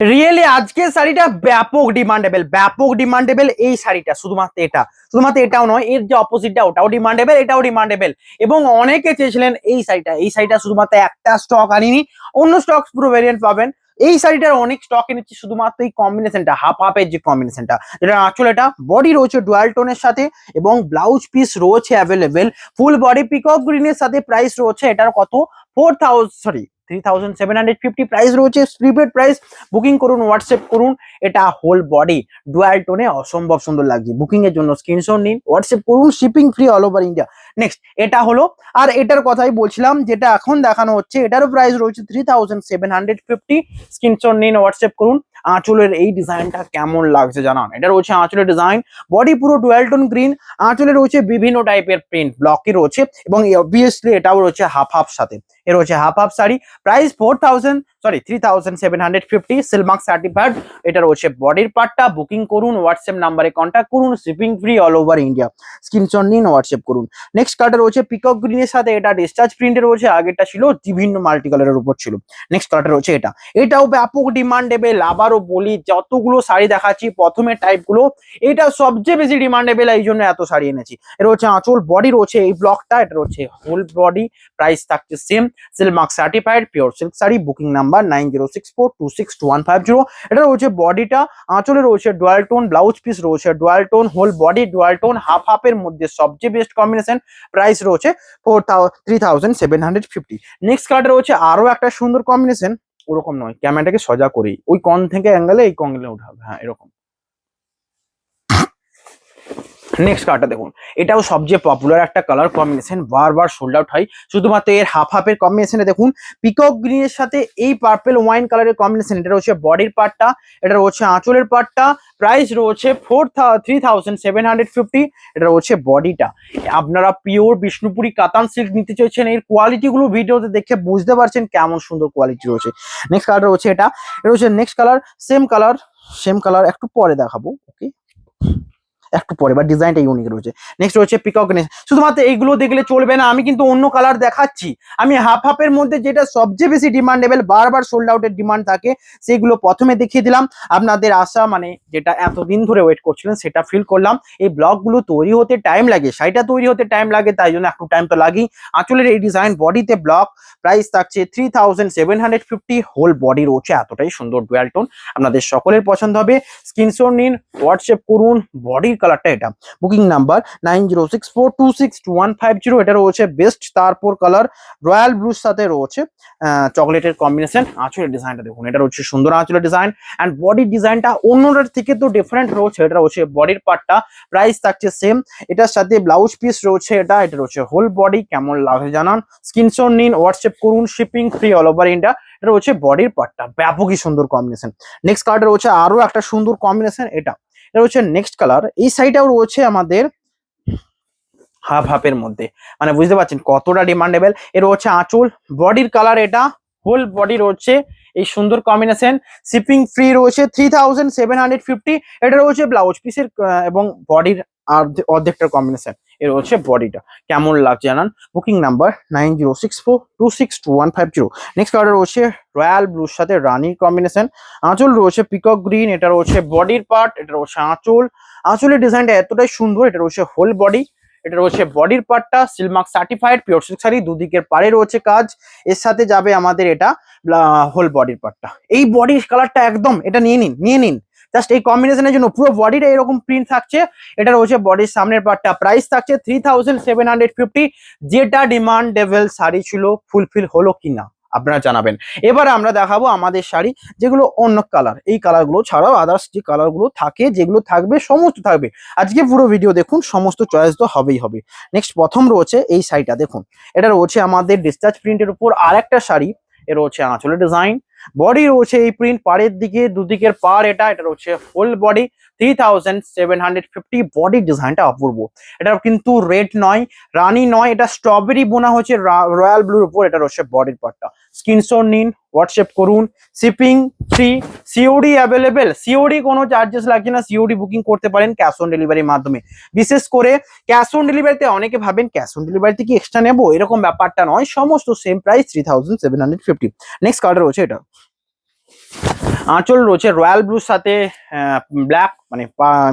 Really আজকের শাড়িটা ব্যাপক ডিমান্ডেবল এই শাড়িটা শুধুমাত্র এটাও নয়, এর যে অপোজিটটা ওটাও ডিমান্ডেবল, এটাও ডিমান্ডেবল। এবং অনেকে চেয়েছিলেন এই শাড়িটা শুধুমাত্র একটা স্টক আনিনি, অন্য স্টক পুরো ভেরিয়েন্ট পাবেন। এই শাড়িটার অনেক স্টক এনেছি, শুধুমাত্র এই কম্বিনেশনটা হাফ হাফের যে কম্বিনেশনটা, যেটা আসলে এটা বডি রয়েছে ডুয়াল টোনের সাথে এবং ব্লাউজ পিস রয়েছে অ্যাভেলেবেল ফুল বডি পিকক গ্রিনের সাথে। প্রাইস রয়েছে এটার কত 3750 প্রাইস রয়েছে, প্রিপেড প্রাইস। বুকিং করুন, হোয়াটসঅ্যাপ করুন। এটা হোল বডি ডুয়াল টোনে অসম্ভব সুন্দর লাগছে। বুকিং এর জন্য স্ক্রিনশট নিন, হোয়াটসঅ্যাপ করুন, shipping free all over India. Next এটা হলো, আর এটার কথাই বলছিলাম যেটা এখন দেখানো হচ্ছে, এটারও প্রাইস রয়েছে 3750। স্ক্রিনশট নিন, হোয়াটসঅ্যাপ করুন। আঁচলের এই ডিজাইনটা কেমন লাগছে জানান। এটা রয়েছে আঁচলের ডিজাইন, বডি পুরো ডুয়াল টোন গ্রিন, আঁচলে রয়েছে বিভিন্ন টাইপের প্রিন্ট ব্লকে রয়েছে এবং অবভিয়াসলি এটাও রয়েছে হাফ হাফ সাথে। এর রয়েছে half half sari, price 3750 Silk Mark certified. এটা রয়েছে বডির পার্টটা। বুকিং করুন, হোয়াটসঅ্যাপ নাম্বারে কন্ট্যাক্ট করুন, shipping free all over India. Screenshot নিন, হোয়াটসঅ্যাপ করুন। নেক্সট কালারটা রয়েছে পিকক গ্রিনের সাথে, এটা ডিসচার্জ প্রিন্টে রয়েছে, আগেরটা ছিল বিভিন্ন মাল্টি কালারের উপর ছিল। নেক্সট কালারটা রয়েছে এটাও ব্যাপক ডিমান্ডেবল। আবারও বলি, যতগুলো শাড়ি দেখাচ্ছি প্রথমে টাইপগুলো, এটা সবচেয়ে বেশি ডিমান্ডেবল, এই জন্য এত শাড়ি এনেছি। এটা হচ্ছে আঁচল, বডি রয়েছে এই ব্লকটা, এটা রয়েছে হোল বডি, প্রাইস থাকছে same, silk mark certified pure silk sari. Booking number 9064262150। এটা রয়েছে বডিটা, আঁচলে রয়েছে ডুয়াল টোন, ব্লাউজ পিস রয়েছে dual tone, whole body dual tone, half হাফের মধ্যে সবচেয়ে বেস্ট কম্বিনেশন। প্রাইস রয়েছে 3750। নেক্সট কালারটা রয়েছে আরো একটা সুন্দর কম্বিনেশন, ওরকম নয়, ক্যামেরাটাকে সোজা করি, ওই কন থেকে অ্যাঙ্গেলে এই কঙ্গেলে উঠাবে, হ্যাঁ এরকম। নেক্সট কালারটা দেখুন, এটাও সবচেয়ে পপুলার একটা কালার কম্বিনেশন, বারবার সোল্ড আউট হয়। শুধুমাত্র এর হাফ হাফের কম্বিনেশনে দেখুন, পিকক গ্রিনের সাথে এই পার্পল ওয়াইন কালারের কম্বিনেশন। এটা রয়েছে বডির পার্টটা, এটা রয়েছে আঁচলের পার্টটা। প্রাইস রয়েছে 3750। এটা রয়েছে বডিটা। আপনারা পিওর বিষ্ণুপুরি কাতান সিল্ক নিতে চাইছেন, এর কোয়ালিটি গুলো ভিডিওতে দেখে বুঝতে পারছেন কেমন সুন্দর কোয়ালিটি রয়েছে। নেক্সট কালার রয়েছে এটা রয়েছে নেক্সট কালার, সেম কালার একটু পরে দেখাবো, ওকে একটু পরে, বা ডিজাইনটা ইউনিক রয়েছে। নেক্সট রয়েছে পিকক গ্রিন। শুধুমাত্র এইগুলো দেখলে চলবে না, আমি কিন্তু অন্য কালার দেখাচ্ছি। আমি হাফ হাফের মধ্যে যেটা সবচেয়ে বেশি ডিমান্ডেবল, বারবার সোল্ড আউটের ডিমান্ড থাকে, সেগুলো প্রথমে দেখিয়ে দিলাম। আপনাদের আশা মানে যেটা এতদিন ধরে ওয়েট করছিলেন সেটা ফিল করলাম। এই ব্লগগুলো তৈরি হতে টাইম লাগে, শাড়িটা তৈরি হতে টাইম লাগে, তাই জন্য একটু টাইম তো লাগেই। আঁচলের এই ডিজাইন, বডিতে ব্লক, প্রাইস থাকছে 3750। হোল বডি রয়েছে এতটাই সুন্দর ডুয়াল টোন, আপনাদের সকলের পছন্দ হবে। স্ক্রিনশট নিন, হোয়াটসঅ্যাপ করুন। বডির কালারটা এটা, বুকিং নাম্বার 9064262150। এটা রয়েছে বেস্ট। তারপর কালার রয়্যাল ব্লুর সাথে রয়েছে চকলেটের কম্বিনেশন। আঁচলের ডিজাইনটা দেখুন, এটা রয়েছে সুন্দর আঁচলের ডিজাইন, অ্যান্ড বডির ডিজাইনটা অন্যটার থেকে তো ডিফারেন্ট রয়েছে। এটা রয়েছে বডির পার্টটা, প্রাইস থাকছে সেম। এটার সাথে ব্লাউজ পিস রয়েছে, এটা রয়েছে হোল বডি। কেমন লাগে জানান, স্ক্রিনশট নিন, হোয়াটসঅ্যাপ করুন, shipping free all over India. এটা রয়েছে বডির পার্টটা, ব্যাপকই সুন্দর কম্বিনেশন। নেক্সট কালারটা রয়েছে আরো একটা সুন্দর কম্বিনেশন, এটা রয়েছে নেক্সট কালার। এই সাইডটাও রয়েছে আমাদের হাফ হাফের মধ্যে, মানে বুঝতে পারছেন কতটা ডিমান্ডেবল। এর হচ্ছে আঁচল, বডির কালার এটা, হোল বডি রয়েছে এই সুন্দর কম্বিনেশন। শিপিং ফ্রি রয়েছে 3750। এটা রয়েছে ব্লাউজ পিসের এবং বডির অর্ধেকটার কম্বিনেশন। এর হচ্ছে বডিটা, কেমন লাগছে জানান। Booking number 9064262150। নেক্সট কালার রয়েছে রয়্যাল ব্লুর সাথে রানির কম্বিনেশন। আঁচল রয়েছে পিকক গ্রিন, এটা রয়েছে বডির পার্ট, এটা রয়েছে আঁচল। আঁচলের ডিজাইনটা এতটাই সুন্দর, এটা রয়েছে হোল বডি, এটা রয়েছে বডির পার্টটা, silk mark certified pure silk sari. দুদিকের পাড়ে রয়েছে কাজ, এর সাথে যাবে আমাদের এটা হোল বডির পার্টটা। এই বডির কালারটা একদম, এটা নিয়ে নিন জাস্ট এই কম্বিনেশনের জন্য। পুরো বডিটা এরকম প্রিন্ট থাকছে। এটা রয়েছে বডির সামনের পার্টটা, প্রাইস থাকছে 3750। যেটা ডিমান্ডেবল শাড়ি ছিল, ফুলফিল হলো কিনা আপনারা জানাবেন। এবার আমরা দেখাবো আমাদের শাড়ি যেগুলো অন্য কালার, এই কালারগুলো ছাড়াও আদার্স যে কালারগুলো থাকে, যেগুলো থাকবে সমস্ত থাকবে। আজকে পুরো ভিডিও দেখুন, সমস্ত চয়েস তো হবেই হবে। নেক্সট প্রথম রয়েছে এই শাড়িটা দেখুন, এটা রয়েছে আমাদের ডিসচার্জ প্রিন্টের উপর আরেকটা শাড়ি। এ রয়েছে আঁচলের ডিজাইন, বডি রয়েছে এই প্রিন্ট, পাড়ের দিকে দুদিকের পাড়, এটা রয়েছে ফুল বডি 3750। বডি ডিজাইনটা অপূর্ব। এটা কিন্তু রেড নয়, রানী নয়, এটা স্ট্রবেরি বোনা হচ্ছে রয়্যাল ব্লুর উপর। এটা রয়েছে বডির পার্টটা। স্ক্রিনশট নিন, হোয়াটসঅ্যাপ করুন, shipping free, COD available. COD কোনো চার্জেস লাগছে না, সিওডি বুকিং করতে পারেন ক্যাশ অন ডেলিভারির মাধ্যমে। বিশেষ করে ক্যাশ অন ডেলিভারিতে অনেকে ভাবেন ক্যাশ অন ডেলিভারিতে কি এক্সট্রা নেবো, এরকম ব্যাপারটা নয়, সমস্ত সেম প্রাইস 3750। নেক্সট কালার রয়েছে এটা, আঁচল রয়েছে রয়্যাল ব্লুর সাথে ব্ল্যাক মানে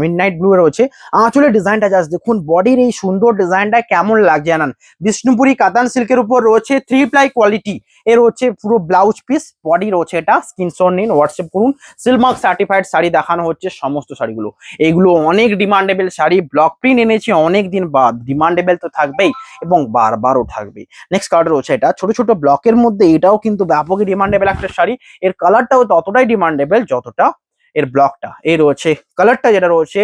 মিডনাইট ব্লু রয়েছে। আঁচলের ডিজাইনটা জাস্ট দেখুন, বডির এই সুন্দর ডিজাইনটা কেমন লাগছে জানান। বিষ্ণুপুরি কাতান সিল্কের উপর রয়েছে 3 প্লাই কোয়ালিটি এর হচ্ছে পুরো ব্লাউজ পিস, বডি রয়েছে এটা। স্ক্রিনশট নিন, হোয়াটসঅ্যাপ করুন। সিলমার্ক সার্টিফাইড শাড়ি দেখানো হচ্ছে সমস্ত শাড়িগুলো। এগুলো অনেক ডিমান্ডেবল শাড়ি, ব্লক প্রিন্ট এনেছি অনেক দিন বাদ, ডিমান্ডেবল তো থাকবেই এবং বারবারও থাকবে। নেক্সট কালার রয়েছে এটা ছোট ছোট ব্লকের মধ্যে, এটাও কিন্তু ব্যাপকই ডিমান্ডেবল একটা শাড়ি। এর কালারটাও ততটাই ডিমান্ডেবল যতটা এর ব্লকটা। এই রয়েছে কালারটা যেটা রয়েছে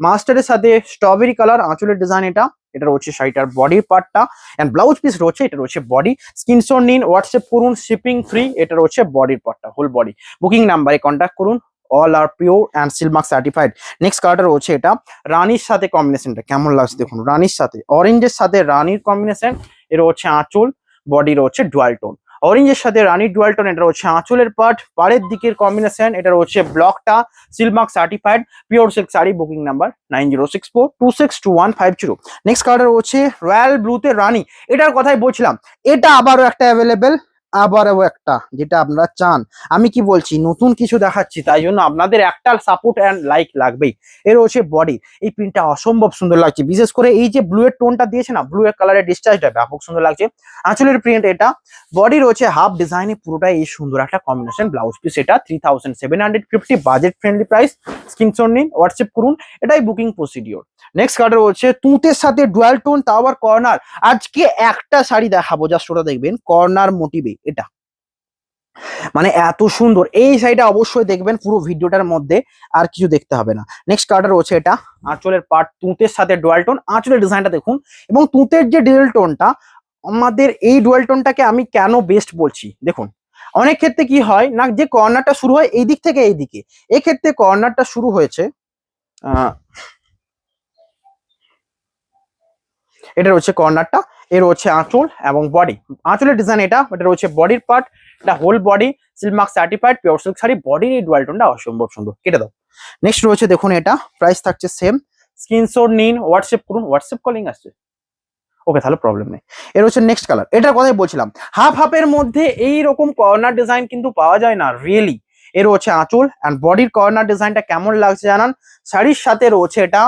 মাস্টারের সাথে স্ট্রবেরি কালার, আঁচলের ডিজাইন এটা। এটা রয়েছে শাড়িটার বডির পার্টটা এন্ড ব্লাউজ পিস রয়েছে, এটা রয়েছে বডি। স্ক্রিনশট নিন, হোয়াটসঅ্যাপ করুন, শিপিং ফ্রি। এটা রয়েছে বডির পার্টটা, হোল বডি। বুকিং নাম্বারে কন্ট্যাক্ট করুন, all are pure and silk mark certified. Next কালারটা রয়েছে এটা রানীর সাথে, কম্বিনেশনটা কেমন লাগছে দেখুন, রানীর সাথে অরেঞ্জের সাথে রানীর কম্বিনেশন। এটা হচ্ছে আঁচল, বডি রয়েছে ডুয়াল টোন। অরেঞ্জের সাথে রানী ডুয়াল টোন, এটা হচ্ছে আঁচলের পার্ট, পাড়ের দিকের কম্বিনেশন। এটা হচ্ছে ব্লকটা, Silk Mark certified pure silk sari. Booking number 9064262150। Next colour হচ্ছে রয়্যাল ব্লুতে রানী, এটার কথাই বলছিলাম। এটা আবারও একটা অ্যাভেলেবেল, আবারও একটা যেটা আপনারা চান। আমি কি বলছি, নতুন কিছু দেখাচ্ছি, তাই জন্য আপনাদের একটা সাপোর্ট অ্যান্ড লাইক লাগবেই। এর হচ্ছে বডি, এই প্রিন্টটা অসম্ভব সুন্দর লাগছে, বিশেষ করে এই যে ব্লু এর টোনটা দিয়েছে না, ব্লু এর কালারের ডিসচার্জটা ব্যাপক সুন্দর লাগছে। আঁচলের প্রিন্ট এটা, বডি রয়েছে হাফ ডিজাইনে পুরোটাই এই সুন্দর একটা কম্বিনেশন। ব্লাউজ পিস এটা 3750, বাজেট ফ্রেন্ডলি প্রাইস। স্ক্রিনশট নিন, হোয়াটসঅ্যাপ করুন, এটাই বুকিং প্রসিডিওর। নেক্সট কালার হচ্ছে তুঁতের সাথে ডুয়াল টোন, তাও আবার কর্নার। আজকে একটা শাড়ি দেখাবো, জাস্ট ওটা দেখবেন, কর্নার মোটিভে এটা, মানে এত সুন্দর। এই শাড়িটা অবশ্যই দেখবেন পুরো ভিডিওটার মধ্যে, আর কিছু দেখতে হবে না। নেক্সট কালার রয়েছে এটা আঁচলের পার্ট, তুঁতের সাথে ডুয়াল টোন। আঁচলের ডিজাইনটা দেখুন, এবং তুঁতের যে ডুয়াল টোনটা, আমাদের এই ডুয়াল টোনটাকে আমি কেন বেস্ট বলছি দেখুন। অনেক ক্ষেত্রে কি হয় না, যে কর্নারটা শুরু হয় এই দিক থেকে এই দিকে, এক্ষেত্রে কর্নারটা শুরু হয়েছে এটা রয়েছে কর্নারটা। এর হচ্ছে আঁচল এবং বডি। আঁচলের ডিজাইন এটা, এটা রয়েছে বডির পার্ট, এটা whole body, silk mark certified pure silk sari. বডির এই ডুয়াল টোনটা অসম্ভব সুন্দর, কেটে দাও। নেক্সট রয়েছে দেখুন, এটা প্রাইস থাকছে সেম। স্ক্রিনশট নিন, হোয়াটসঅ্যাপ করুন, হোয়াটসঅ্যাপ কলিং আসছে, ওকে তাহলে প্রবলেম নেই। এর হচ্ছে নেক্সট কালার, এটার কথাই বলছিলাম। হাফ হাফের মধ্যে এই রকম কর্নার ডিজাইন কিন্তু পাওয়া যায় না রিয়েলি। এর হচ্ছে আঁচল অ্যান্ড বডির কর্নার ডিজাইনটা কেমন লাগছে জানান। শাড়ির সাথে রয়েছে এটা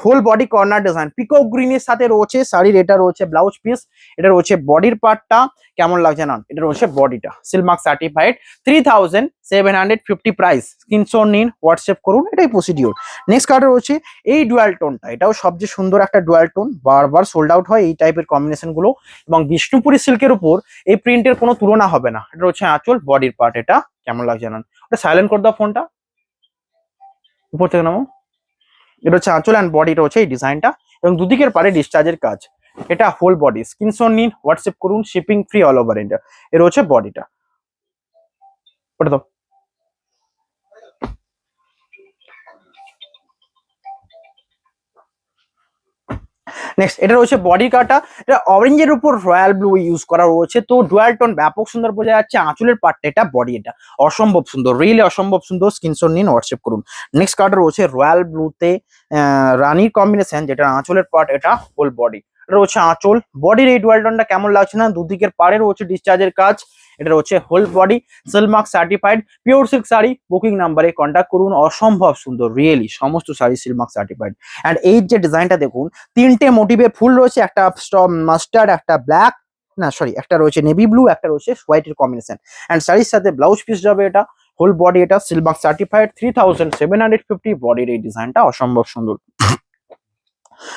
whole body corner design, peacock গ্রিনের সাথে রয়েছে শাড়ির। এটা রয়েছে ব্লাউজ পিস, এটা রয়েছে বডির পার্টটা। কেমন লাগছে জানান, এটা রয়েছে বডিটা, সিলমার্ক সার্টিফাইড, 3750 প্রাইস। স্ক্রিনশট নিন, হোয়াটসঅ্যাপ করুন, এটাই প্রসিডিওর। নেক্সট কালার রয়েছে এই ডুয়াল টোনটা, এটাও সবচেয়ে সুন্দর একটা ডুয়াল টোন, বারবার সোল্ড আউট হয় এই টাইপের কম্বিনেশন গুলো। এবং বিষ্ণুপুরি সিল্কের উপর এই প্রিন্টের কোনো তুলনা হবে না। এটা হচ্ছে আঁচল, বডির পার্ট। এটা কেমন লাগছে জানান। ওটা সাইলেন্ট করে দাও ফোনটা, উপর থেকে নামো। এটা হচ্ছে আঁচল অ্যান্ড বডি রয়েছে এই ডিজাইনটা, এবং দুদিকের পারে ডিসচার্জের কাজ। এটা হোল বডি। স্ক্রিনশট নিন, হোয়াটসঅ্যাপ করুন, shipping free all over India. এর হচ্ছে বডিটা, ওটা দাও। নেক্সট এটা রয়েছে বডি কাটা, এটা অরেঞ্জের উপর রয়্যাল ব্লু ইউজ করা রয়েছে, তো ডুয়াল টোন ব্যাপক সুন্দর বোঝা যাচ্ছে। আঁচলের পার্টটা এটা, বডি এটা অসম্ভব সুন্দর, রিয়েলি অসম্ভব সুন্দর। স্ক্রিনশট নিন, হোয়াটসঅ্যাপ করুন। নেক্সট কার্ড রয়েছে রয়্যাল ব্লুতে রানীর কম্বিনেশন, যেটা আঁচলের পার্ট, এটা হোল বডি। এটা রয়েছে আঁচল, বডির এই ডুয়াল টোনটা কেমন লাগছে না, দুদিকের পাড়ে রয়েছে ডিসচার্জের কাজ। এটা রয়েছে whole body, silk mark certified pure silk sari. Booking নাম্বারে কন্ট্যাক্ট করুন, অসম্ভব সুন্দর রিয়েলি সমস্ত শাড়ি সিলমার্ক সার্টিফাইড। অ্যান্ড এই যে ডিজাইনটা দেখুন, তিনটে মোটিভে ফুল রয়েছে, একটা মাস্টার্ড, একটা ব্ল্যাক, না সরি, একটা রয়েছে নেভি ব্লু, একটা রয়েছে হোয়াইটের কম্বিনেশন। অ্যান্ড শাড়ির সাথে ব্লাউজ পিস যাবে এটা, হোল বডি। এটা সিলমার্ক সার্টিফাইড, 3750 বডির এই ডিজাইনটা অসম্ভব সুন্দর।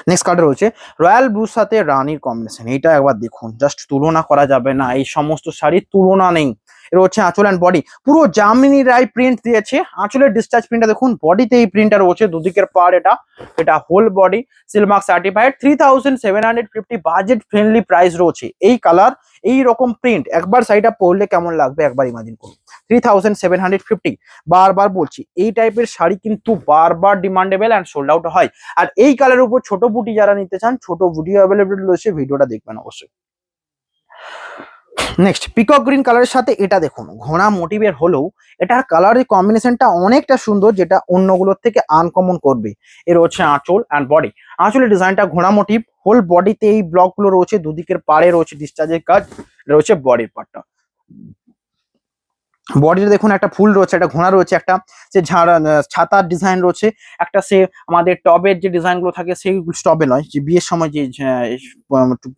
নেক্সট কার্ড রয়েছে রয়্যাল ব্লুর সাথে রানীর কম্বিনেশন, এইটা একবার দেখুন, জাস্ট তুলনা করা যাবে না, এই সমস্ত শাড়ির তুলনা নেই। এর হচ্ছে আঁচল অ্যান্ড বডি, পুরো জামিনী রায় প্রিন্ট দিয়েছে। আঁচলের ডিসচার্জ প্রিন্টটা দেখুন, বডিতে এই প্রিন্টটা রয়েছে, দুদিকের পার। এটা এটা whole body, silk mark certified, 3750 budget friendly price রয়েছে। এই কালার, এই রকম প্রিন্ট একবার শাড়িটা পরলে কেমন লাগবে একবার ইমাজিন করুন। 3750, বারবার বলছি এই টাইপের শাড়ি কিন্তু বারবার ডিমান্ডেবল অ্যান্ড সোল্ড আউট হয়। আর এই কালারের উপর ছোট বুটি যারা নিতে চান, ছোট বুটি অ্যাভেলেবল রয়েছে, ভিডিওটা দেখবেন অবশ্যই। নেক্সট পিকক গ্রিন কালারের সাথে এটা দেখুন, ঘোড়া মোটিভের হলেও এটার কালারের কম্বিনেশনটা অনেকটা সুন্দর, যেটা অন্যগুলোর থেকে আনকমন করবে। এর হচ্ছে আঁচল অ্যান্ড বডি। আঁচলের ডিজাইনটা ঘোড়া মোটিভ, হোল বডিতে এই ব্লকগুলো রয়েছে, দুদিকের পাড়ে রয়েছে ডিসচার্জের কাজ। এটা হচ্ছে বডির পার্টটা। বডিতে দেখুন একটা ফুল রয়েছে, একটা ঘোড়া রয়েছে, একটা যে ছাতার ডিজাইন রয়েছে, একটা সে আমাদের টবের যে ডিজাইন গুলো থাকে সেই টবে নয়, যে বিয়ের সময় যে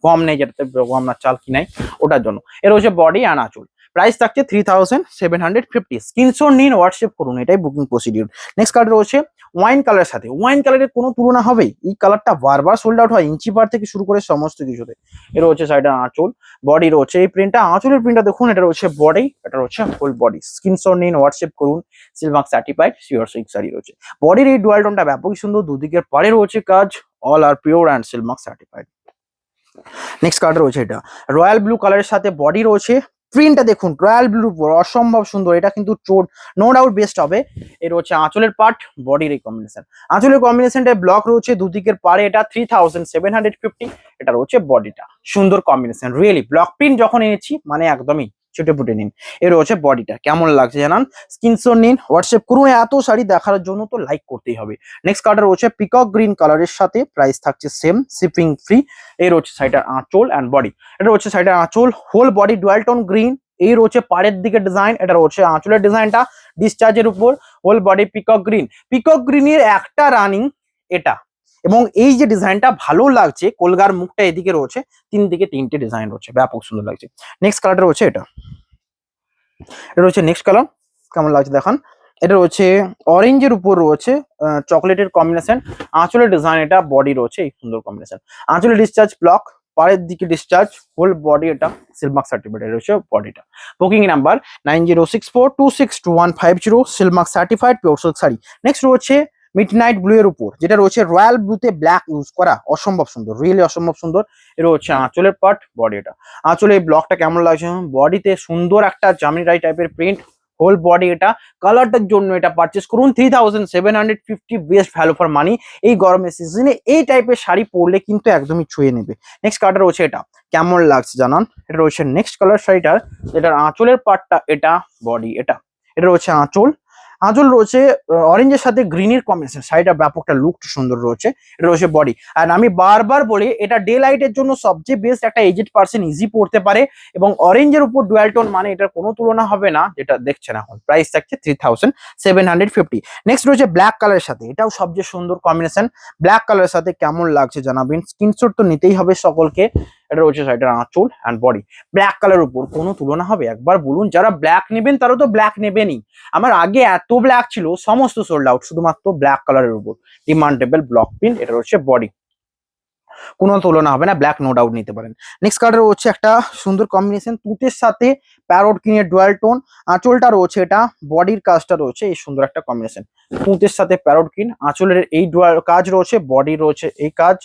গম নেই, যেটাতে গম না চাল কিনাই ওটার জন্য। এর হচ্ছে বডি অ্যান্ড আঁচল। প্রাইস থাকছে 3750। স্ক্রিনশট নিন, হোয়াটসঅ্যাপ করুন, এটাই বুকিং প্রসিডিউর। নেক্সট কালার রয়েছে ওয়াইন কালারের সাথে। ওয়াইন কালারের কোনো তুলনা হবেই, এই কালারটা বারবার সোল্ড আউট হয় ইঞ্চি বার থেকে শুরু করে সমস্ত কিছুতে। এর হচ্ছে সাইডে আঁচল, বডি রয়েছে এই প্রিন্টটা, আঁচলের প্রিন্টটা দেখুন, এটা রয়েছে বডি, এটা রয়েছে ফুল বডি। স্ক্রিনশট নিন, হোয়াটসঅ্যাপ করুন, Silk Mark certified sure silk sari রয়েছে। বডির এই ডুয়াল টোনটা ব্যাপকই সুন্দর, দুদিকের পাড়ে রয়েছে কাজ, all are pure and silk mark certified. Next colour রয়েছে এটা রয়্যাল ব্লু কালারের সাথে বডি রয়েছে, প্রিন্টটা দেখুন রয়্যাল ব্লুর উপর অসম্ভব সুন্দর, এটা কিন্তু নো ডাউট বেস্ট হবে। এর হচ্ছে আঁচলের পার্ট, বডির এই কম্বিনেশন, আঁচলের কম্বিনেশনটা ব্লক রয়েছে দুদিকের পারে, এটা 3750। এটা রয়েছে বডিটা, সুন্দর কম্বিনেশন রিয়েলি। ব্লক প্রিন্ট যখন এনেছি মানে একদমই ছুটে ফুটে নিন। এর হচ্ছে বডিটা, কেমন লাগছে জানান, স্ক্রিনশট নিন, হোয়াটসঅ্যাপ করুন। এত শাড়ি দেখার জন্য তো লাইক করতেই হবে। নেক্সট কালার রয়েছে পিকক গ্রিন কালারের সাথে, প্রাইস থাকছে সেম, শিপিং ফ্রি। এর হচ্ছে সাইডের আঁচল অ্যান্ড বডি, এটা হচ্ছে সাইডের আঁচল, whole body dual tone green. এই রয়েছে পাড়ের দিকে ডিজাইন, এটা রয়েছে আঁচলের ডিজাইনটা ডিসচার্জের উপর, whole body peacock green. Peacock গ্রিনের একটা রানিং এটা, এবং এই যে ডিজাইনটা ভালো লাগছে, কলগার মুখটা এদিকে রয়েছে, দিকে তিনটে ডিজাইন রয়েছে, ব্যাপক সুন্দর লাগছে। নেক্সট কালারটা রয়েছে এটা, এটা রয়েছে নেক্সট কালার, কেমন লাগছে দেখান। এটা রয়েছে অরেঞ্জের উপর রয়েছে চকলেটের কম্বিনেশন, আঁচলের ডিজাইন, এটা বডি রয়েছে এই সুন্দর কম্বিনেশন, আঁচলের ডিসচার্জ ব্লক, পাড়ের দিকে ডিসচার্জ, হোল বডি এটা সিলমার্ক সার্টিফাইড রয়েছে বডিটা। Booking number 9064262150, Silk Mark certified pure silk sari. Next রয়েছে মিডনাইট ব্লু এর উপর, যেটা রয়েছে রয়্যাল ব্লুতে ব্ল্যাক ইউজ করা, অসম্ভব সুন্দর, রিয়েলি অসম্ভব সুন্দর। এটা হচ্ছে আঁচলের পার্ট, বডি এটা। আঁচলে এই ব্লকটা কেমন লাগছে, বডিতে সুন্দর একটা জামিরাই টাইপের প্রিন্ট, হোল বডি এটা। কালারটার জন্য এটা পারচেস করুন 3750, বেস্ট ভ্যালু ফর মানি। এই গরমের সিজনে এই টাইপের শাড়ি পরলে কিন্তু একদমই ছুঁয়ে নেবে। নেক্সট কালার রয়েছে এটা, কেমন লাগছে জানান। এটা রয়েছে নেক্সট কালার শাড়িটার, যেটার আঁচলের পার্টটা এটা, বডি এটা। এটা রয়েছে আঁচল, আঁচল রয়েছে অরেঞ্জের সাথে গ্রিনের কম্বিনেশন, শাড়িটা ব্যাপকটা লুকটা সুন্দর রয়েছে। এটা রয়েছে বডি, আর আমি বারবার বলি এটা ডে লাইটের জন্য সবচেয়ে বেস্ট, একটা এজেড পার্সন ইজি পড়তে পারে, এবং অরেঞ্জের উপর ডুয়াল টোন মানে এটার কোনো তুলনা হবে না, যেটা দেখছেন এখন। প্রাইস থাকছে 3750। নেক্সট রয়েছে ব্ল্যাক কালারের সাথে, এটাও সবচেয়ে সুন্দর কম্বিনেশন, ব্ল্যাক কালারের সাথে কেমন লাগছে জানাবেন, স্ক্রিনশট তো নিতেই হবে সকলকে। এটা রয়েছে শাড়িটার আঁচল অ্যান্ড বডি, ব্ল্যাক কালার উপর কোনো তুলনা হবে, একবার বলুন যারা ব্ল্যাক নেবেন তারা তো ব্ল্যাক নেবেনই। আমার আগে এত ব্ল্যাক ছিল, সমস্ত সোল্ড আউট, শুধুমাত্র ব্ল্যাক কালারের উপর ডিমান্ডেবল ব্লক প্রিন্ট। এটা হচ্ছে বডি, কোনো তুলনা হবে না, ব্ল্যাক নো ডাউট নিতে পারেন। নেক্সট কালার হচ্ছে একটা সুন্দর কম্বিনেশন, তুঁতের সাথে প্যারোট কিনের ডুয়াল টোন, আঁচলটা রয়েছে এটা, বডির কাজটা রয়েছে এই সুন্দর একটা কম্বিনেশন, তুঁতের সাথে প্যারোট কিন, আঁচলের এই ডুয়াল কাজ রয়েছে, বডি রয়েছে এই কাজ,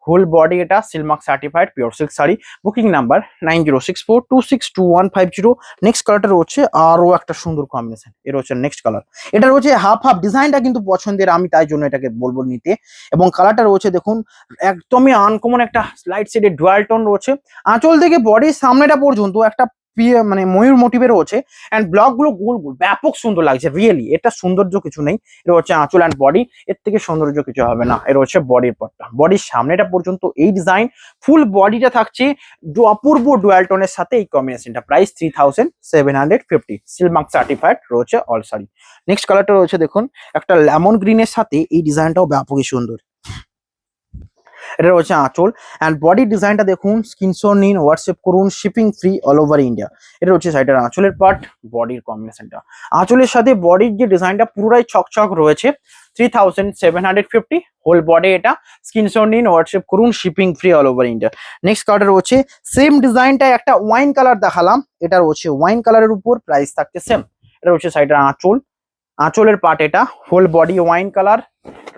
হোল বডি এটা Silk Mark certified pure silk sari. Booking number 9064262150। Next কালারটা রয়েছে আরো একটা সুন্দর কম্বিনেশন, এর হচ্ছে নেক্সট কালার, এটা রয়েছে হাফ হাফ, ডিজাইনটা কিন্তু পছন্দের, আমি তাই জন্য এটাকে বলবো নিতে। এবং কালারটা রয়েছে দেখুন একদমই আনকমন, একটা লাইট শেডের ডুয়াল টোন রয়েছে, আঁচল থেকে বডির সামনেটা পর্যন্ত একটা মানে ময়ূর মোটিভের রয়েছে, এন্ড ব্লক গুলো গোল গোল, ব্যাপক সুন্দর লাগছে রিয়েলি। এটা সৌন্দর্য কিছু নেই, এটা হচ্ছে আঁচল অ্যান্ড বডি, এর থেকে সৌন্দর্য কিছু হবে না। এর হচ্ছে বডির পার্টটা, বডির সামনেটা পর্যন্ত এই ডিজাইন, ফুল বডিটা থাকছে অপূর্ব ডুয়াল টোনের সাথে এই কম্বিনেশনটা। প্রাইস 3750, সিলমার্ক সার্টিফাইড রয়েছে অল শাড়ি। নেক্সট কালারটা রয়েছে দেখুন একটা লেমন গ্রিনের সাথে, এই ডিজাইনটাও ব্যাপকই সুন্দর। এটা হচ্ছে আঁচল অ্যান্ড বডি ডিজাইনটা দেখুন, স্ক্রিনশট নিন, হোয়াটসঅ্যাপ করুন, shipping free all over India. এটা হচ্ছে সাইডের আঁচলের পার্ট, বডির কম্বিনেশনটা, আঁচলের সাথে বডির যে ডিজাইনটা পুরোটাই ছকছক রয়েছে। 3750, হোল বডি এটা, স্ক্রিনশট নিন, হোয়াটসঅ্যাপ করুন, shipping free all over India. Next colour রয়েছে সেম ডিজাইনটা, একটা ওয়াইন কালার দেখালাম, এটা রয়েছে ওয়াইন কালারের উপর, প্রাইস থাকছে সেম। এটা হচ্ছে সাইডের আঁচল, আঁচলের পার্ট এটা, হোল বডি ওয়াইন কালার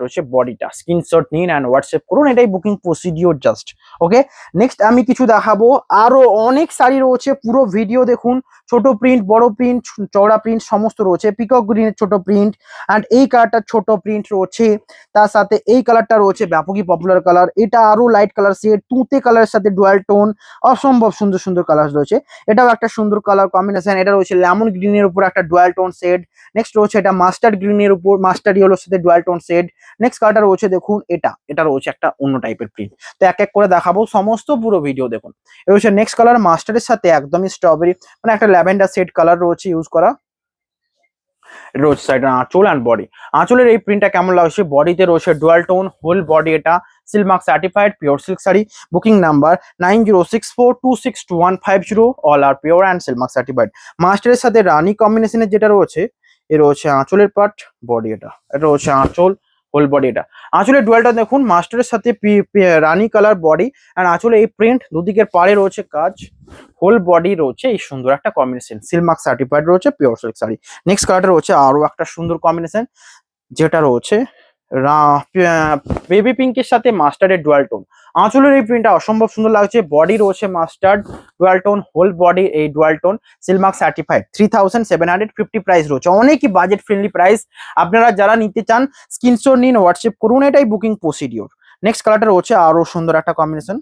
রয়েছে, বডিটা স্ক্রিনশট নিন অ্যান্ড হোয়াটসঅ্যাপ করুন, এটাই বুকিং প্রসিডিওর জাস্ট। ওকে, নেক্সট আমি কিছু দেখাবো, আরো অনেক শাড়ি রয়েছে, পুরো ভিডিও দেখুন, ছোট প্রিন্ট, বড় প্রিন্ট, চওড়া প্রিন্ট সমস্ত রয়েছে, পিকক গ্রিনের ছোট প্রিন্ট, অ্যান্ড এই কালারটার ছোট প্রিন্ট রয়েছে, তার সাথে এই কালারটা রয়েছে ব্যাপকই পপুলার কালার, এটা আরো লাইট কালার শেড, তুঁতে কালারের সাথে ডুয়াল টোন, অসম্ভব সুন্দর সুন্দর কালার রয়েছে। এটাও একটা সুন্দর কালার কম্বিনেশন, এটা রয়েছে লেমন গ্রিনের উপর একটা ডুয়াল টোন শেড। নেক্সট রয়েছে এটা মাস্টার্ড গ্রিনের উপর, মাস্টার্ড ইয়েলোর সাথে ডুয়াল টোন শেড, নেক্সট কালারটা রয়েছে দেখুন এটা রয়েছে একটা অন্য টাইপের প্রিন্ট। তো এক এক করে দেখাবো, সমস্ত পুরো ভিডিও দেখুন। এটা রয়েছে নেক্সট কালার মাস্টারের সাথে একদমই স্ট্রবেরি মানে একটা ল্যাভেন্ডার সেট কালার রয়েছে ইউজ করা। রয়েছে সাইড আঁচল অ্যান্ড বডি। আঁচলের এই প্রিন্টটা কেমন লাগছে, বডিতে রয়েছে ডুয়াল টোন হোল বডি, এটা silk mark certified pure silk sari. Booking number 9064262150, all are pure and silk mark certified. মাস্টারের সাথে রানী কম্বিনেশনের যেটা রয়েছে, এ রয়েছে আঁচলের পার্ট, বডি এটা রয়েছে আঁচল হোল বডি। এটা আঁচলের ডুয়ালটা দেখুন, মাস্টারের সাথে রানী কালার বডি অ্যান্ড আঁচলে এই প্রিন্ট, দুদিকের পাড়ে রয়েছে কাজ, হোল বডি রয়েছে এই সুন্দর একটা কম্বিনেশন, সিল্ক মার্ক সার্টিফাইড রয়েছে পিওর সিল্ক শাড়ি। নেক্সট কালারটা রয়েছে আরো একটা সুন্দর কম্বিনেশন, যেটা রয়েছে বেবি পিঙ্কের সাথে মাস্টার্ডের ডুয়াল টোন। আঁচলের এই প্রিন্টটা অসম্ভব সুন্দর লাগছে, বডি রয়েছে mustard dual tone, whole body এই dual tone, silk mark certified. 3750 price রয়েছে, অনেকই বাজেট ফ্রেন্ডলি প্রাইস। আপনারা যারা নিতে চান স্ক্রিনশট নিন, হোয়াটসঅ্যাপ করুন, এটাই বুকিং প্রসিডিওর। নেক্সট কালারটা রয়েছে আরো সুন্দর একটা কম্বিনেশন,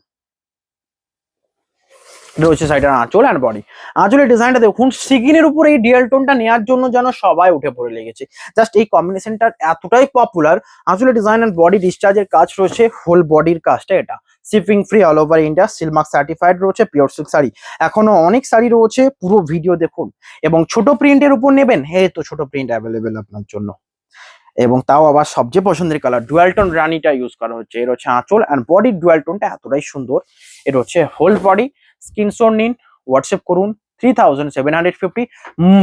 রয়েছে সাইডের আঁচল অ্যান্ড বডি। আঁচলের ডিজাইনটা দেখুন, সিগিনের উপর এই ডিয়াল টোনটা নেওয়ার জন্য যেন সবাই উঠে পড়ে লেগেছে, জাস্ট এই কম্বিনেশনটা এতটাই পপুলার। আঁচলের ডিজাইন অ্যান্ড বডি ডিসচার্জের কাজ রয়েছে, হোল বডির কাজটা এটা shipping free all over India, silk mark certified রয়েছে পিওর সিল্ক শাড়ি। এখনো অনেক শাড়ি রয়েছে, পুরো ভিডিও দেখুন। এবং ছোট প্রিন্টের উপর নেবেন, এই তো ছোট প্রিন্ট অ্যাভেলেবেল আপনার জন্য, এবং তাও আবার সবচেয়ে পছন্দের কালার ডুয়াল টোন রানিটা ইউজ করা হচ্ছে। এর হচ্ছে আঁচল অ্যান্ড বডির ডুয়াল টোনটা এতটাই সুন্দর। এর হচ্ছে হোল বডি, স্ক্রিনশট নিন, হোয়াটসঅ্যাপ করুন। 3750,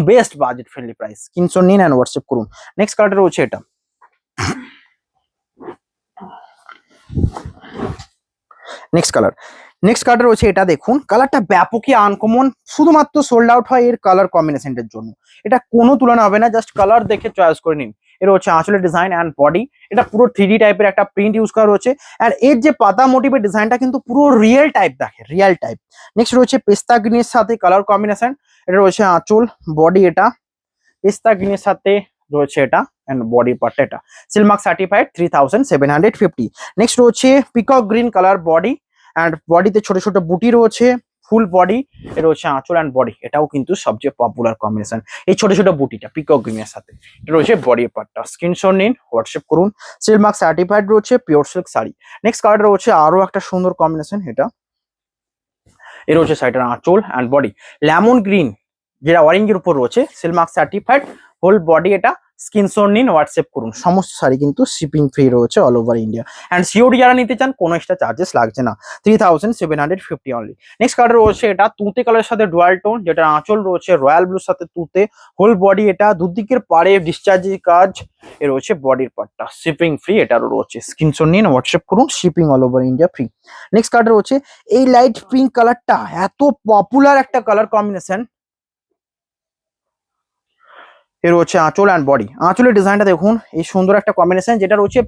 best budget friendly price, screenshot নিন অ্যান্ড হোয়াটসঅ্যাপ করুন। নেক্সট কালারটা রয়েছে এটা, নেক্সট কালার রয়েছে এটা দেখুন, কালারটা ব্যাপকই আনকমন, শুধুমাত্র সোল্ড আউট হয় এর কালার কম্বিনেশনটার জন্য, এটা কোনো তুলনা হবে না, জাস্ট কালার দেখে চয়েস করে নিন। এর হচ্ছে আঁচলের ডিজাইন অ্যান্ড বডি, এটা পুরো 3D টাইপের একটা প্রিন্ট ইউজ করা রয়েছে, আর এর যে পাতা মোটিভের ডিজাইনটা কিন্তু পুরো রিয়েল টাইপ দেখে, রিয়েল টাইপ। নেক্সট রয়েছে পেস্তা গ্রিনের সাথে কালার কম্বিনেশন, এটা রয়েছে আঁচল বডি, এটা পেস্তা গ্রিনের সাথে রয়েছে এটা এন্ড বডি পার্টটা এটা সিল্ক মার্ক সার্টিফাইড 3750। নেক্সট রয়েছে peacock green colour body end বডিতে ছোট ছোট বুটি রয়েছে, ফুল বডি। এ রয়েছে আঁচল এন্ড বডি, এটাও কিন্তু সবচেয়ে পপুলার কম্বিনেশন, এই ছোট ছোট বুটিটা পিকক গ্রিনের সাথে। এটা রয়েছে বডি পার্টটা, স্ক্রিনশট নিন, হোয়াটসঅ্যাপ করুন। সিল্ক মার্ক সার্টিফাইড রয়েছে pure silk sari. Next colour রয়েছে আরো একটা সুন্দর কম্বিনেশন, এটা এর হচ্ছে সাইডের আঁচল এন্ড বডি লেমন গ্রিন, যেটা অরেঞ্জের উপর রয়েছে, silk mark certified whole body. এটা স্ক্রিনশট নিন, হোয়াটসঅ্যাপ করুন। সমস্ত শাড়ি কিন্তু শিপিং ফ্রি রয়েছে all over India, and COD যারা নিতে চান কোনো এক্সট্রা চার্জেস লাগছে না, 3750 অনলি। নেক্সট কালার রয়েছে এটা তুঁতে কালারের সাথে ডুয়াল টোন, যেটা আঁচল রয়েছে রয়্যাল ব্লুর সাথে তুঁতে, হোল বডি। এটা দুদিকের পাড়ে ডিসচার্জের কাজ, এ রয়েছে বডির পার্টটা শিপিং ফ্রি, এটারও রয়েছে স্ক্রিনশট নিন, হোয়াটসঅ্যাপ করুন, shipping all over India free. Next colour রয়েছে এই লাইট পিঙ্ক কালারটা, এত পপুলার একটা কালার কম্বিনেশন। এর হচ্ছে আঁচল অ্যান্ড বডি। আঁচলের ডিজাইনটা দেখুন, এই সুন্দর একটা কম্বিনেশন, যেটা রয়েছে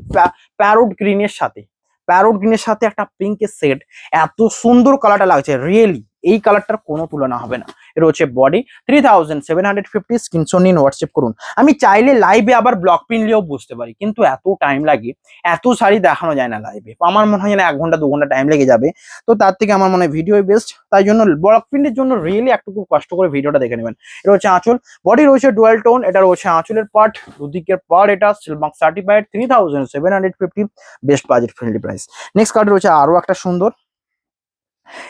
প্যারোট গ্রিনের সাথে, প্যারোট গ্রিনের সাথে একটা পিঙ্কের সেট, এত সুন্দর কালারটা লাগছে রিয়েলি, এই কালারটার কোনো তুলনা হবে না। এর হচ্ছে বডি 3750, স্ক্রিনশট নিন, হোয়াটসঅ্যাপ করুন। আমি চাইলে লাইভে আবার ব্লক প্রিন্ট নিয়েও বুঝতে পারি, কিন্তু এত টাইম লাগে, এত শাড়ি দেখানো যায় না লাইভে, আমার মনে হয় না 1 ঘন্টা 2 ঘন্টা টাইম লেগে যাবে, তো তার থেকে আমার মনে হয় ভিডিও বেস্ট। তাই জন্য ব্লক প্রিন্টের জন্য রিয়েলি একটু খুব কষ্ট করে ভিডিওটা দেখে নেবেন। এটা হচ্ছে আঁচল, বডি রয়েছে ডুয়াল টোন, এটা রয়েছে আঁচলের পার্ট, দুদিকের পার্ট, এটা silk mark certified 3750, best budget friendly price. Next colour রয়েছে আরো একটা সুন্দর,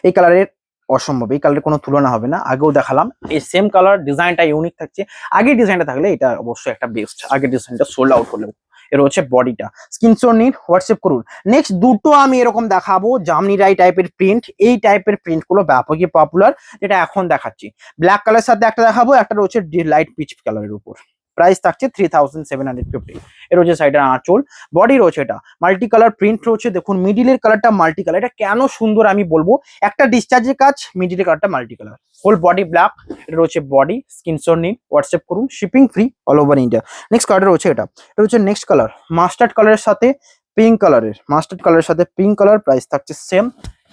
এই কালারের অসম্ভব, এই কালারের কোনো তুলনা হবে না, আগেও দেখালাম, এই সেম কালার ডিজাইনটা ইউনিক থাকছে, আগের ডিজাইনটা থাকলে এটা অবশ্যই একটা বেস্ট, আগের ডিজাইনটা সোল্ড আউট হলেও। এর হচ্ছে বডিটা, স্ক্রিনশট নিন, হোয়াটসঅ্যাপ করুন। নেক্সট দুটো আমি এরকম দেখাবো, জামনি রাই টাইপের প্রিন্ট, এই টাইপের প্রিন্ট গুলো ব্যাপকই পপুলার, যেটা এখন দেখাচ্ছি। ব্ল্যাক কালার সাথে একটা দেখাবো, একটা রয়েছে লাইট পিচ কালারের উপর, প্রাইস থাকছে 3750। এর হচ্ছে সাইডের আঁচল, বডি রয়েছে এটা মাল্টি কালার প্রিন্ট রয়েছে, দেখুন মিডিলের কালারটা মাল্টি কালার, এটা কেন সুন্দর আমি বলবো, একটা ডিসচার্জের কাজ, মিডিলের কালারটা multi colour, whole body black. এটা রয়েছে বডি, স্ক্রিনশট নিন, হোয়াটসঅ্যাপ করুন, shipping free all over India. Next colour রয়েছে এটা হচ্ছে নেক্সট কালার মাস্টার্ড কালারের সাথে পিঙ্ক কালারের, মাস্টার্ড কালারের সাথে পিঙ্ক কালার, প্রাইস থাকছে সেম।